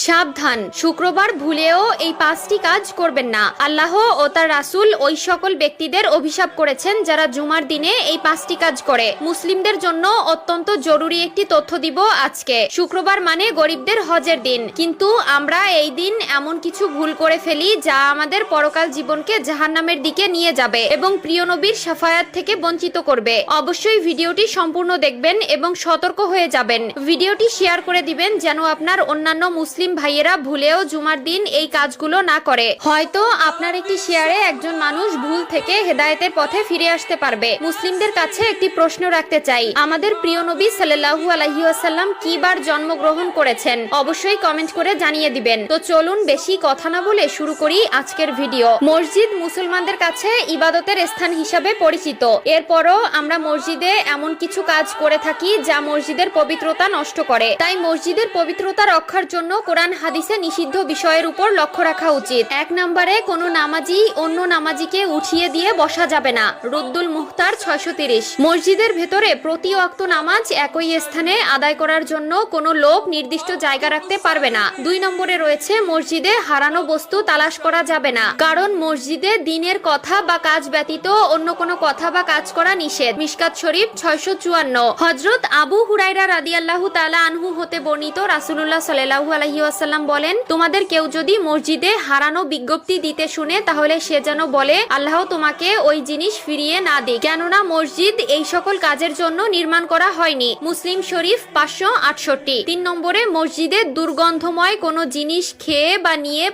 সাবধান, শুক্রবার ভুলেও এই 5টি কাজ করবেন না। আল্লাহ ও তার রাসূল ওই সকল ব্যক্তিদের অভিশাপ করেছেন যারা জুমার দিনে এই 5টি কাজ করে। মুসলিমদের জন্য অত্যন্ত জরুরি একটি তথ্য দিব আজকে। শুক্রবার মানে গরিবদের হজের দিন, কিন্তু আমরা এই দিন এমন কিছু ভুল করে ফেলি যা আমাদের পরকাল জীবনকে জাহান্নামের দিকে নিয়ে যাবে এবং প্রিয় নবীর শাফায়াত থেকে বঞ্চিত করবে। অবশ্যই ভিডিওটি সম্পূর্ণ দেখবেন এবং সতর্ক হয়ে যাবেন। ভিডিওটি শেয়ার করে দিবেন যেন আপনার অন্যান্য মুসলিম ভাইয়েরা ভুলেও জুমার দিন এই কাজগুলো না করে। হয়তো আপনার একটি শেয়ারে একজন মানুষ ভুল থেকে হেদায়েতের পথে ফিরে আসতে পারবে। মুসলিমদের কাছে একটি প্রশ্ন রাখতে চাই, আমাদের প্রিয় নবী সাল্লাল্লাহু আলাইহি ওয়াসাল্লাম কি বার জন্মগ্রহণ করেছেন? অবশ্যই কমেন্ট করে জানিয়ে দিবেন। তো চলুন বেশি কথা না বলে শুরু করি আজকের ভিডিও। মসজিদ মুসলমানদের কাছে ইবাদতের স্থান হিসাবে পরিচিত। এরপরও আমরা মসজিদে এমন কিছু কাজ করে থাকি যা মসজিদের পবিত্রতা নষ্ট করে। তাই মসজিদের পবিত্রতা রক্ষার জন্য কোরআন হাদিসে নিষিদ্ধ বিষয়ের উপর লক্ষ্য রাখা উচিত। 1 নম্বরে কোনো নামাজি অন্য নামাজিকে উঠিয়ে দিয়ে বসা যাবে না। রুদ্দুল মুখতার 630। মসজিদের ভেতরে প্রতি ওয়াক্ত নামাজ একই স্থানে আদায় করার জন্য কোনো লোক নির্দিষ্ট জায়গা রাখতে পারবে না। 2 নম্বরে রয়েছে মসজিদে হারানো বস্তু তালাশ করা যাবে না, কারণ মসজিদে দ্বীনের কথা বা কাজ ব্যতীত অন্য কোনো কথা বা কাজ করা নিষেধ। মিশকাত শরীফ 654। হযরত আবু হুরায়রা রাদিয়াল্লাহু তাআলা আনহু হতে বর্ণিত, রাসূলুল্লাহ সাল্লাল্লাহু আলাইহি ওয়াসাল্লাম বলেন, তোমাদের কেউ যদি মসজিদে হারানো বিজ্ঞপ্তি দিতে শুনে তাহলে সে যেন বলে, আল্লাহ তোমাকে ওই জিনিস ফিরিয়ে না দিক, কেননা মসজিদ এই সকল কাজের জন্য নির্মাণ করা হয়নি। মুসলিম শরীফ 568। 3 নম্বরে মসজিদে দুর্গন্ধময় কোনো জিনিস খেয়ে বা নিয়ে